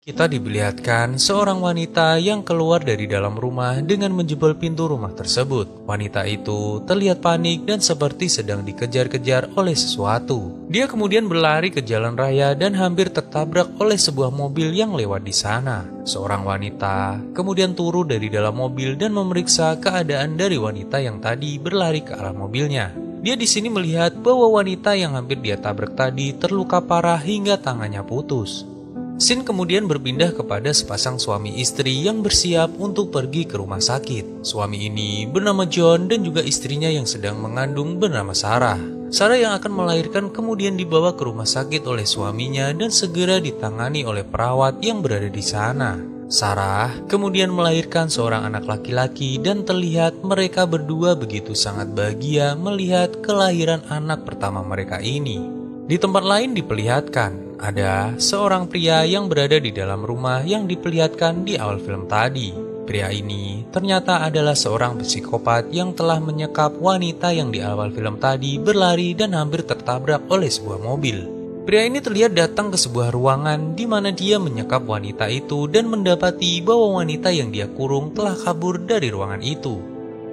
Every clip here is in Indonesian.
Kita diperlihatkan seorang wanita yang keluar dari dalam rumah dengan menjebol pintu rumah tersebut. Wanita itu terlihat panik dan seperti sedang dikejar-kejar oleh sesuatu. Dia kemudian berlari ke jalan raya dan hampir tertabrak oleh sebuah mobil yang lewat di sana. Seorang wanita kemudian turun dari dalam mobil dan memeriksa keadaan dari wanita yang tadi berlari ke arah mobilnya. Dia di sini melihat bahwa wanita yang hampir dia tabrak tadi terluka parah hingga tangannya putus. Scene kemudian berpindah kepada sepasang suami istri yang bersiap untuk pergi ke rumah sakit. Suami ini bernama John dan juga istrinya yang sedang mengandung bernama Sarah. Sarah yang akan melahirkan kemudian dibawa ke rumah sakit oleh suaminya dan segera ditangani oleh perawat yang berada di sana. Sarah kemudian melahirkan seorang anak laki-laki dan terlihat mereka berdua begitu sangat bahagia melihat kelahiran anak pertama mereka ini. Di tempat lain diperlihatkan ada seorang pria yang berada di dalam rumah yang diperlihatkan di awal film tadi. Pria ini ternyata adalah seorang psikopat yang telah menyekap wanita yang di awal film tadi berlari dan hampir tertabrak oleh sebuah mobil. Pria ini terlihat datang ke sebuah ruangan di mana dia menyekap wanita itu dan mendapati bahwa wanita yang dia kurung telah kabur dari ruangan itu.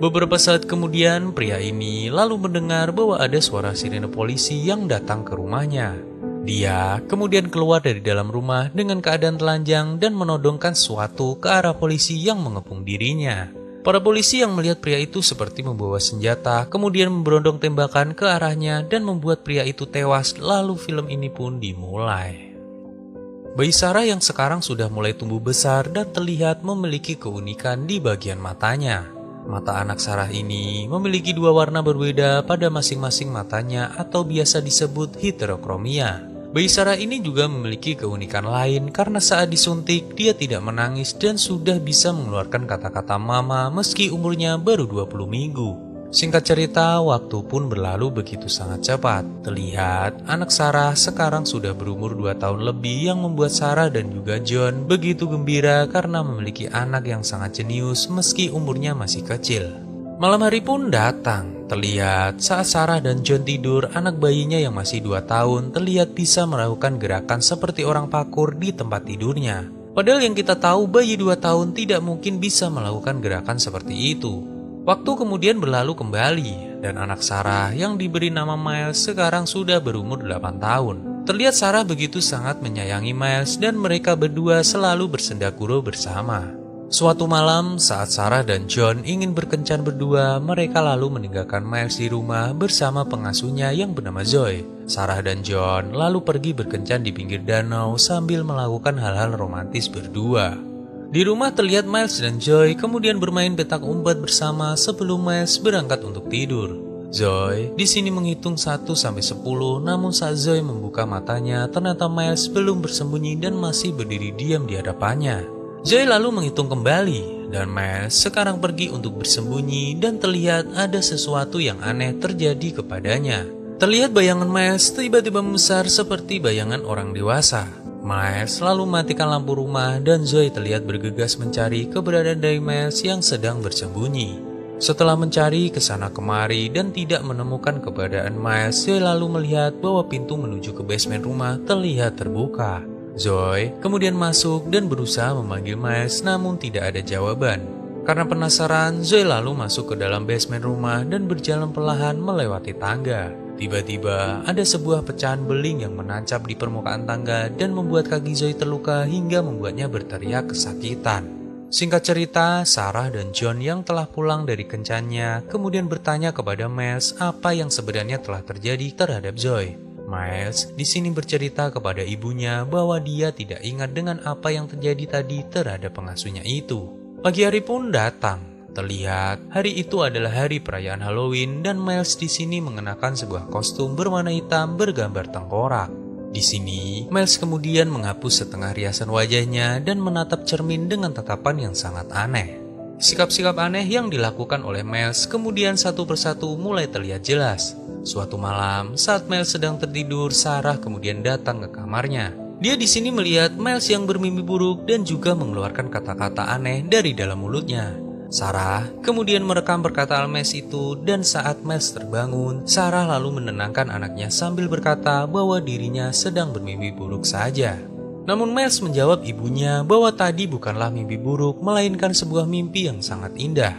Beberapa saat kemudian, pria ini lalu mendengar bahwa ada suara sirene polisi yang datang ke rumahnya. Dia kemudian keluar dari dalam rumah dengan keadaan telanjang dan menodongkan sesuatu ke arah polisi yang mengepung dirinya. Para polisi yang melihat pria itu seperti membawa senjata, kemudian memberondong tembakan ke arahnya dan membuat pria itu tewas, lalu film ini pun dimulai. Bayi Sarah yang sekarang sudah mulai tumbuh besar dan terlihat memiliki keunikan di bagian matanya. Mata anak Sarah ini memiliki dua warna berbeda pada masing-masing matanya atau biasa disebut heterokromia. Bayi Sarah ini juga memiliki keunikan lain karena saat disuntik dia tidak menangis dan sudah bisa mengeluarkan kata-kata mama meski umurnya baru 20 minggu. Singkat cerita, waktu pun berlalu begitu sangat cepat. Terlihat anak Sarah sekarang sudah berumur 2 tahun lebih yang membuat Sarah dan juga John begitu gembira karena memiliki anak yang sangat jenius meski umurnya masih kecil. Malam hari pun datang. Terlihat saat Sarah dan John tidur, anak bayinya yang masih 2 tahun terlihat bisa melakukan gerakan seperti orang pakur di tempat tidurnya. Padahal yang kita tahu bayi 2 tahun tidak mungkin bisa melakukan gerakan seperti itu. Waktu kemudian berlalu kembali, dan anak Sarah yang diberi nama Miles sekarang sudah berumur 8 tahun. Terlihat Sarah begitu sangat menyayangi Miles dan mereka berdua selalu bersenda gurau bersama. Suatu malam saat Sarah dan John ingin berkencan berdua, mereka lalu meninggalkan Miles di rumah bersama pengasuhnya yang bernama Zoe. Sarah dan John lalu pergi berkencan di pinggir danau sambil melakukan hal-hal romantis berdua. Di rumah terlihat Miles dan Joy kemudian bermain petak umpet bersama sebelum Miles berangkat untuk tidur. Joy di sini menghitung 1 sampai 10, namun saat Joy membuka matanya, ternyata Miles belum bersembunyi dan masih berdiri diam di hadapannya. Joy lalu menghitung kembali dan Miles sekarang pergi untuk bersembunyi dan terlihat ada sesuatu yang aneh terjadi kepadanya. Terlihat bayangan Miles tiba-tiba membesar seperti bayangan orang dewasa. Miles lalu mematikan lampu rumah dan Zoe terlihat bergegas mencari keberadaan dari Miles yang sedang bersembunyi. Setelah mencari ke sana kemari dan tidak menemukan keberadaan Miles, Zoe lalu melihat bahwa pintu menuju ke basement rumah terlihat terbuka. Zoe kemudian masuk dan berusaha memanggil Miles namun tidak ada jawaban. Karena penasaran, Zoe lalu masuk ke dalam basement rumah dan berjalan perlahan melewati tangga. Tiba-tiba ada sebuah pecahan beling yang menancap di permukaan tangga dan membuat kaki Zoe terluka hingga membuatnya berteriak kesakitan. Singkat cerita, Sarah dan John yang telah pulang dari kencannya kemudian bertanya kepada Miles apa yang sebenarnya telah terjadi terhadap Zoe. Miles di sini bercerita kepada ibunya bahwa dia tidak ingat dengan apa yang terjadi tadi terhadap pengasuhnya itu. Pagi hari pun datang. Terlihat hari itu adalah hari perayaan Halloween dan Miles di sini mengenakan sebuah kostum berwarna hitam bergambar tengkorak. Di sini, Miles kemudian menghapus setengah riasan wajahnya dan menatap cermin dengan tatapan yang sangat aneh. Sikap-sikap aneh yang dilakukan oleh Miles kemudian satu persatu mulai terlihat jelas. Suatu malam, saat Miles sedang tertidur, Sarah kemudian datang ke kamarnya. Dia di sini melihat Miles yang bermimpi buruk dan juga mengeluarkan kata-kata aneh dari dalam mulutnya. Sarah kemudian merekam perkataan Miles itu dan saat Miles terbangun, Sarah lalu menenangkan anaknya sambil berkata bahwa dirinya sedang bermimpi buruk saja. Namun Miles menjawab ibunya bahwa tadi bukanlah mimpi buruk, melainkan sebuah mimpi yang sangat indah.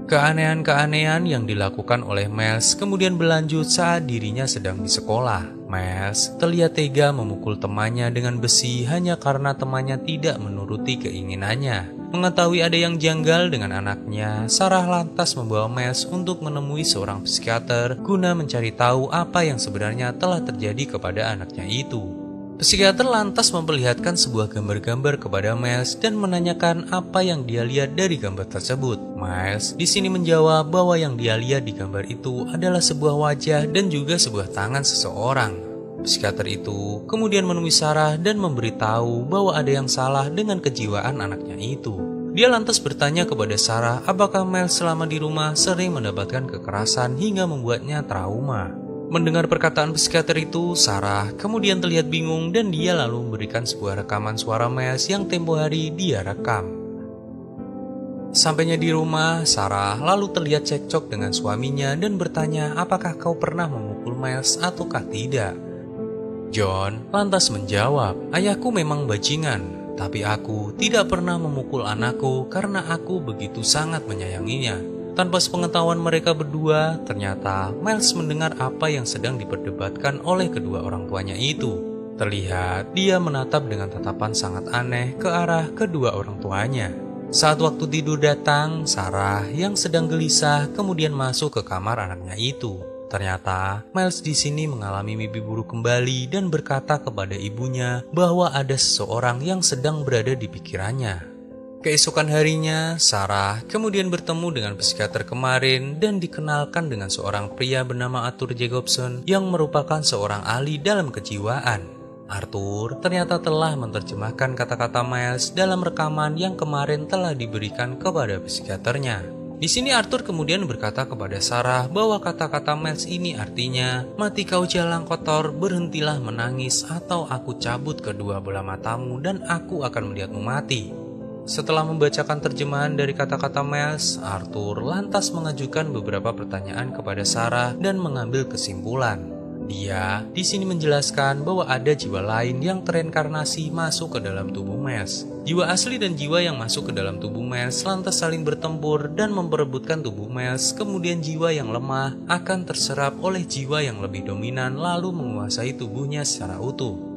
Keanehan-keanehan yang dilakukan oleh Miles kemudian berlanjut saat dirinya sedang di sekolah. Miles terlihat tega memukul temannya dengan besi hanya karena temannya tidak menuruti keinginannya. Mengetahui ada yang janggal dengan anaknya, Sarah lantas membawa Miles untuk menemui seorang psikiater guna mencari tahu apa yang sebenarnya telah terjadi kepada anaknya itu. Psikiater lantas memperlihatkan sebuah gambar-gambar kepada Miles dan menanyakan apa yang dia lihat dari gambar tersebut. Miles di sini menjawab bahwa yang dia lihat di gambar itu adalah sebuah wajah dan juga sebuah tangan seseorang. Psikiater itu kemudian menemui Sarah dan memberitahu bahwa ada yang salah dengan kejiwaan anaknya itu. Dia lantas bertanya kepada Sarah apakah Miles selama di rumah sering mendapatkan kekerasan hingga membuatnya trauma. Mendengar perkataan psikiater itu, Sarah kemudian terlihat bingung dan dia lalu memberikan sebuah rekaman suara Miles yang tempo hari dia rekam. Sampainya di rumah, Sarah lalu terlihat cekcok dengan suaminya dan bertanya apakah kau pernah memukul Miles ataukah tidak. John lantas menjawab, ayahku memang bajingan, tapi aku tidak pernah memukul anakku karena aku begitu sangat menyayanginya. Tanpa sepengetahuan mereka berdua, ternyata Miles mendengar apa yang sedang diperdebatkan oleh kedua orang tuanya itu. Terlihat dia menatap dengan tatapan sangat aneh ke arah kedua orang tuanya. Saat waktu tidur datang, Sarah yang sedang gelisah kemudian masuk ke kamar anaknya itu. Ternyata Miles di sini mengalami mimpi buruk kembali dan berkata kepada ibunya bahwa ada seseorang yang sedang berada di pikirannya. Keesokan harinya, Sarah kemudian bertemu dengan psikiater kemarin dan dikenalkan dengan seorang pria bernama Arthur Jacobson yang merupakan seorang ahli dalam kejiwaan. Arthur ternyata telah menerjemahkan kata-kata Miles dalam rekaman yang kemarin telah diberikan kepada psikiaternya. Di sini Arthur kemudian berkata kepada Sarah bahwa kata-kata Miles ini artinya, mati kau jalang kotor, berhentilah menangis atau aku cabut kedua bola matamu dan aku akan melihatmu mati. Setelah membacakan terjemahan dari kata-kata Miles, Arthur lantas mengajukan beberapa pertanyaan kepada Sarah dan mengambil kesimpulan. Dia di sini menjelaskan bahwa ada jiwa lain yang tereinkarnasi masuk ke dalam tubuh Miles. Jiwa asli dan jiwa yang masuk ke dalam tubuh Miles lantas saling bertempur dan memperebutkan tubuh Miles. Kemudian jiwa yang lemah akan terserap oleh jiwa yang lebih dominan lalu menguasai tubuhnya secara utuh.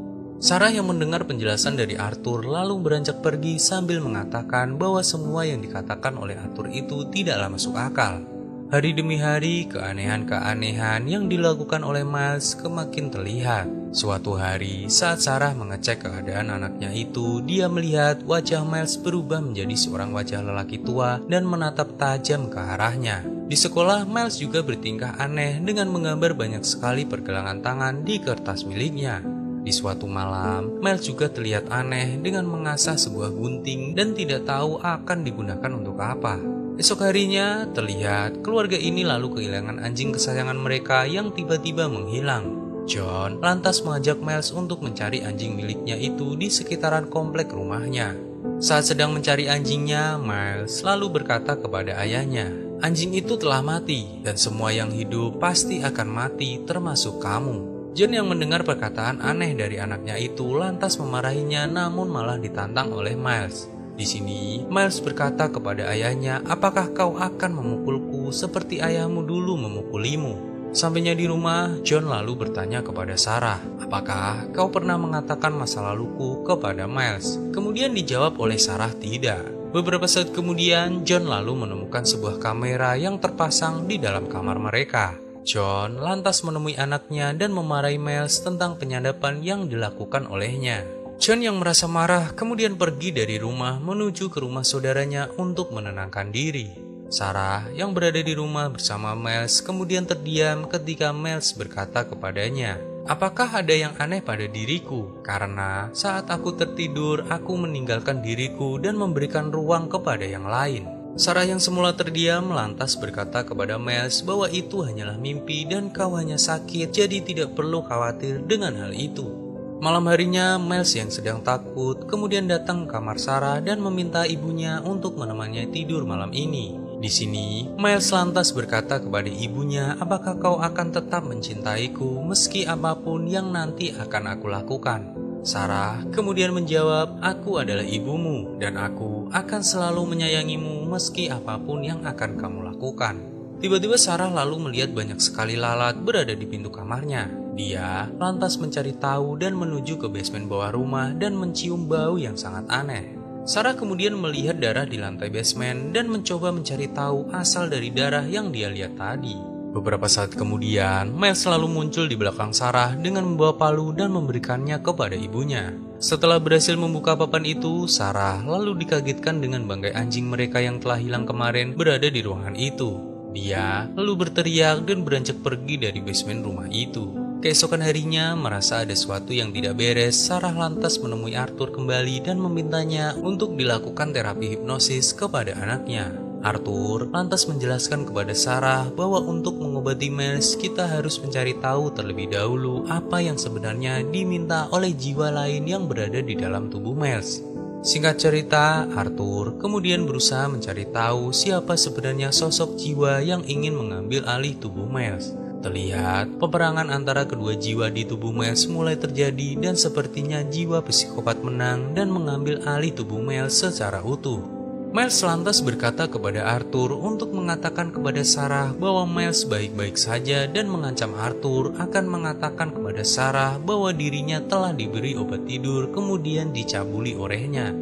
Sarah yang mendengar penjelasan dari Arthur lalu beranjak pergi sambil mengatakan bahwa semua yang dikatakan oleh Arthur itu tidaklah masuk akal. Hari demi hari, keanehan-keanehan yang dilakukan oleh Miles semakin terlihat. Suatu hari, saat Sarah mengecek keadaan anaknya itu, dia melihat wajah Miles berubah menjadi seorang wajah lelaki tua dan menatap tajam ke arahnya. Di sekolah, Miles juga bertingkah aneh dengan menggambar banyak sekali pergelangan tangan di kertas miliknya. Di suatu malam, Miles juga terlihat aneh dengan mengasah sebuah gunting dan tidak tahu akan digunakan untuk apa. Esok harinya, terlihat keluarga ini lalu kehilangan anjing kesayangan mereka yang tiba-tiba menghilang. John lantas mengajak Miles untuk mencari anjing miliknya itu di sekitaran komplek rumahnya. Saat sedang mencari anjingnya, Miles lalu berkata kepada ayahnya, anjing itu telah mati dan semua yang hidup pasti akan mati termasuk kamu. John yang mendengar perkataan aneh dari anaknya itu lantas memarahinya namun malah ditantang oleh Miles. Di sini, Miles berkata kepada ayahnya, apakah kau akan memukulku seperti ayahmu dulu memukulimu? Sampainya di rumah, John lalu bertanya kepada Sarah, apakah kau pernah mengatakan masa laluku kepada Miles? Kemudian dijawab oleh Sarah tidak. Beberapa saat kemudian, John lalu menemukan sebuah kamera yang terpasang di dalam kamar mereka. John lantas menemui anaknya dan memarahi Miles tentang penyadapan yang dilakukan olehnya. John yang merasa marah kemudian pergi dari rumah menuju ke rumah saudaranya untuk menenangkan diri. Sarah yang berada di rumah bersama Miles kemudian terdiam ketika Miles berkata kepadanya, apakah ada yang aneh pada diriku? Karena saat aku tertidur, aku meninggalkan diriku dan memberikan ruang kepada yang lain. Sarah yang semula terdiam lantas berkata kepada Miles bahwa itu hanyalah mimpi dan kau hanya sakit, jadi tidak perlu khawatir dengan hal itu. Malam harinya, Miles yang sedang takut kemudian datang ke kamar Sarah dan meminta ibunya untuk menemaninya tidur malam ini. Di sini, Miles lantas berkata kepada ibunya, apakah kau akan tetap mencintaiku meski apapun yang nanti akan aku lakukan? Sarah kemudian menjawab, "Aku adalah ibumu dan aku akan selalu menyayangimu meski apapun yang akan kamu lakukan." Tiba-tiba Sarah lalu melihat banyak sekali lalat berada di pintu kamarnya. Dia lantas mencari tahu dan menuju ke basement bawah rumah dan mencium bau yang sangat aneh. Sarah kemudian melihat darah di lantai basement dan mencoba mencari tahu asal dari darah yang dia lihat tadi. Beberapa saat kemudian, Miles selalu muncul di belakang Sarah dengan membawa palu dan memberikannya kepada ibunya. Setelah berhasil membuka papan itu, Sarah lalu dikagetkan dengan bangkai anjing mereka yang telah hilang kemarin berada di ruangan itu. Dia lalu berteriak dan beranjak pergi dari basement rumah itu. Keesokan harinya, merasa ada sesuatu yang tidak beres, Sarah lantas menemui Arthur kembali dan memintanya untuk dilakukan terapi hipnosis kepada anaknya. Arthur lantas menjelaskan kepada Sarah bahwa untuk mengobati Miles, kita harus mencari tahu terlebih dahulu apa yang sebenarnya diminta oleh jiwa lain yang berada di dalam tubuh Miles. Singkat cerita, Arthur kemudian berusaha mencari tahu siapa sebenarnya sosok jiwa yang ingin mengambil alih tubuh Miles. Terlihat peperangan antara kedua jiwa di tubuh Miles mulai terjadi dan sepertinya jiwa psikopat menang dan mengambil alih tubuh Miles secara utuh. Miles lantas berkata kepada Arthur untuk mengatakan kepada Sarah bahwa Miles baik-baik saja dan mengancam Arthur akan mengatakan kepada Sarah bahwa dirinya telah diberi obat tidur kemudian dicabuli olehnya.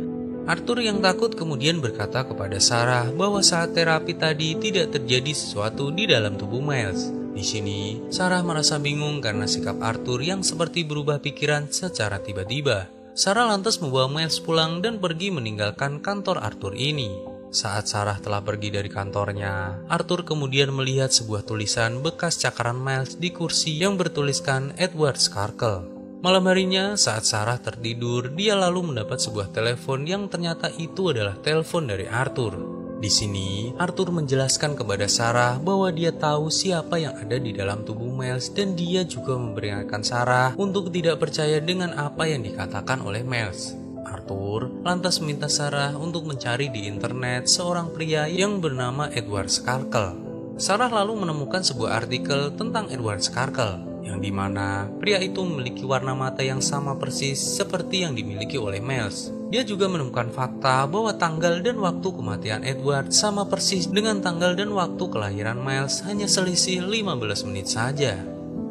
Arthur yang takut kemudian berkata kepada Sarah bahwa saat terapi tadi tidak terjadi sesuatu di dalam tubuh Miles. Di sini, Sarah merasa bingung karena sikap Arthur yang seperti berubah pikiran secara tiba-tiba. Sarah lantas membawa Miles pulang dan pergi meninggalkan kantor Arthur ini. Saat Sarah telah pergi dari kantornya, Arthur kemudian melihat sebuah tulisan bekas cakaran Miles di kursi yang bertuliskan Edward Skarkel. Malam harinya, saat Sarah tertidur, dia lalu mendapat sebuah telepon yang ternyata itu adalah telepon dari Arthur. Di sini, Arthur menjelaskan kepada Sarah bahwa dia tahu siapa yang ada di dalam tubuh Miles dan dia juga memberikan Sarah untuk tidak percaya dengan apa yang dikatakan oleh Miles. Arthur lantas meminta Sarah untuk mencari di internet seorang pria yang bernama Edward Skarkel. Sarah lalu menemukan sebuah artikel tentang Edward Skarkel, yang dimana pria itu memiliki warna mata yang sama persis seperti yang dimiliki oleh Miles. Dia juga menemukan fakta bahwa tanggal dan waktu kematian Edward sama persis dengan tanggal dan waktu kelahiran Miles, hanya selisih 15 menit saja.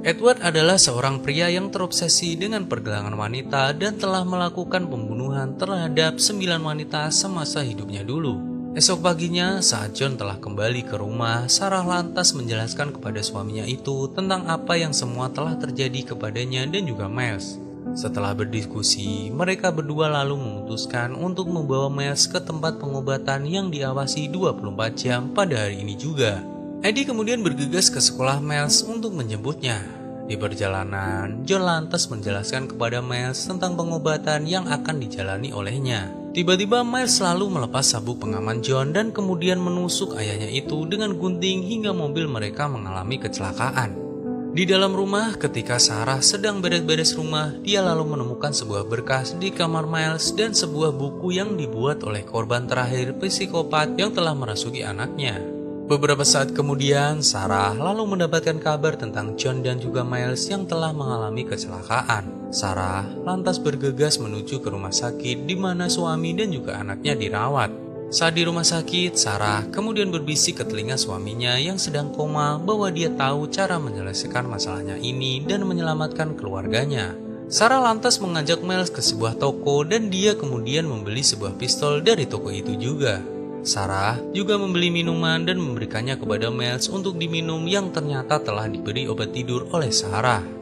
Edward adalah seorang pria yang terobsesi dengan pergelangan wanita dan telah melakukan pembunuhan terhadap 9 wanita semasa hidupnya dulu. Esok paginya, saat John telah kembali ke rumah, Sarah lantas menjelaskan kepada suaminya itu tentang apa yang semua telah terjadi kepadanya dan juga Miles. Setelah berdiskusi, mereka berdua lalu memutuskan untuk membawa Miles ke tempat pengobatan yang diawasi 24 jam pada hari ini juga. Eddie kemudian bergegas ke sekolah Miles untuk menjemputnya. Di perjalanan, John lantas menjelaskan kepada Miles tentang pengobatan yang akan dijalani olehnya. Tiba-tiba Miles selalu melepas sabuk pengaman John dan kemudian menusuk ayahnya itu dengan gunting hingga mobil mereka mengalami kecelakaan. Di dalam rumah, ketika Sarah sedang beres-beres rumah, dia lalu menemukan sebuah berkas di kamar Miles dan sebuah buku yang dibuat oleh korban terakhir psikopat yang telah merasuki anaknya. Beberapa saat kemudian, Sarah lalu mendapatkan kabar tentang John dan juga Miles yang telah mengalami kecelakaan. Sarah lantas bergegas menuju ke rumah sakit di mana suami dan juga anaknya dirawat. Saat di rumah sakit, Sarah kemudian berbisik ke telinga suaminya yang sedang koma bahwa dia tahu cara menyelesaikan masalahnya ini dan menyelamatkan keluarganya. Sarah lantas mengajak Miles ke sebuah toko dan dia kemudian membeli sebuah pistol dari toko itu juga. Sarah juga membeli minuman dan memberikannya kepada Miles untuk diminum yang ternyata telah diberi obat tidur oleh Sarah.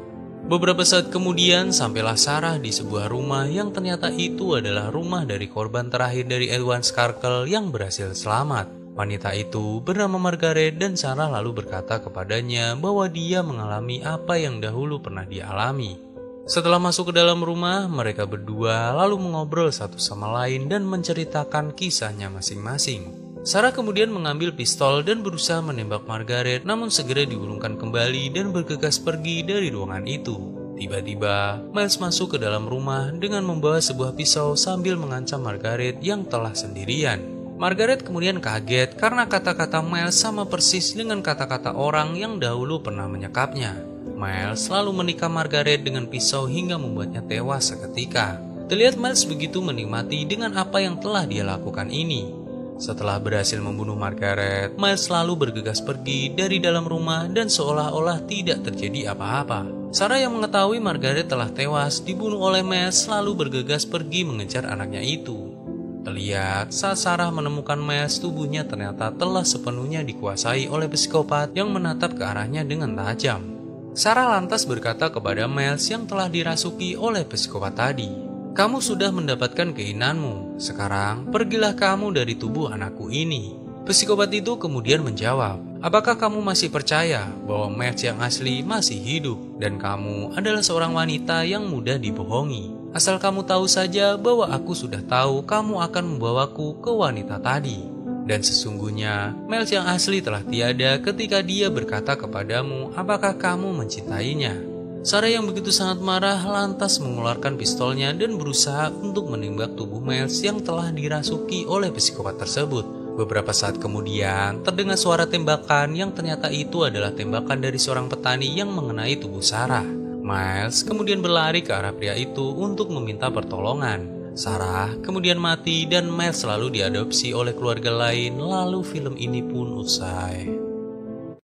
Beberapa saat kemudian sampailah Sarah di sebuah rumah yang ternyata itu adalah rumah dari korban terakhir dari Edward Skarkel yang berhasil selamat. Wanita itu bernama Margaret dan Sarah lalu berkata kepadanya bahwa dia mengalami apa yang dahulu pernah dia alami. Setelah masuk ke dalam rumah, mereka berdua lalu mengobrol satu sama lain dan menceritakan kisahnya masing-masing. Sarah kemudian mengambil pistol dan berusaha menembak Margaret, namun segera diurungkan kembali dan bergegas pergi dari ruangan itu. Tiba-tiba, Miles masuk ke dalam rumah dengan membawa sebuah pisau sambil mengancam Margaret yang telah sendirian. Margaret kemudian kaget karena kata-kata Miles sama persis dengan kata-kata orang yang dahulu pernah menyekapnya. Miles selalu menikam Margaret dengan pisau hingga membuatnya tewas seketika. Terlihat Miles begitu menikmati dengan apa yang telah dia lakukan ini. Setelah berhasil membunuh Margaret, Miles selalu bergegas pergi dari dalam rumah dan seolah-olah tidak terjadi apa-apa. Sarah yang mengetahui Margaret telah tewas dibunuh oleh Miles selalu bergegas pergi mengejar anaknya itu. Terlihat saat Sarah menemukan Miles, tubuhnya ternyata telah sepenuhnya dikuasai oleh psikopat yang menatap ke arahnya dengan tajam. Sarah lantas berkata kepada Miles yang telah dirasuki oleh psikopat tadi, "Kamu sudah mendapatkan keinginanmu, sekarang pergilah kamu dari tubuh anakku ini." Psikopat itu kemudian menjawab, "Apakah kamu masih percaya bahwa Miles yang asli masih hidup dan kamu adalah seorang wanita yang mudah dibohongi? Asal kamu tahu saja bahwa aku sudah tahu kamu akan membawaku ke wanita tadi. Dan sesungguhnya Miles yang asli telah tiada ketika dia berkata kepadamu, apakah kamu mencintainya?" Sarah yang begitu sangat marah lantas mengeluarkan pistolnya dan berusaha untuk menembak tubuh Miles yang telah dirasuki oleh psikopat tersebut. Beberapa saat kemudian terdengar suara tembakan yang ternyata itu adalah tembakan dari seorang petani yang mengenai tubuh Sarah. Miles kemudian berlari ke arah pria itu untuk meminta pertolongan. Sarah kemudian mati dan Miles selalu diadopsi oleh keluarga lain, lalu film ini pun usai.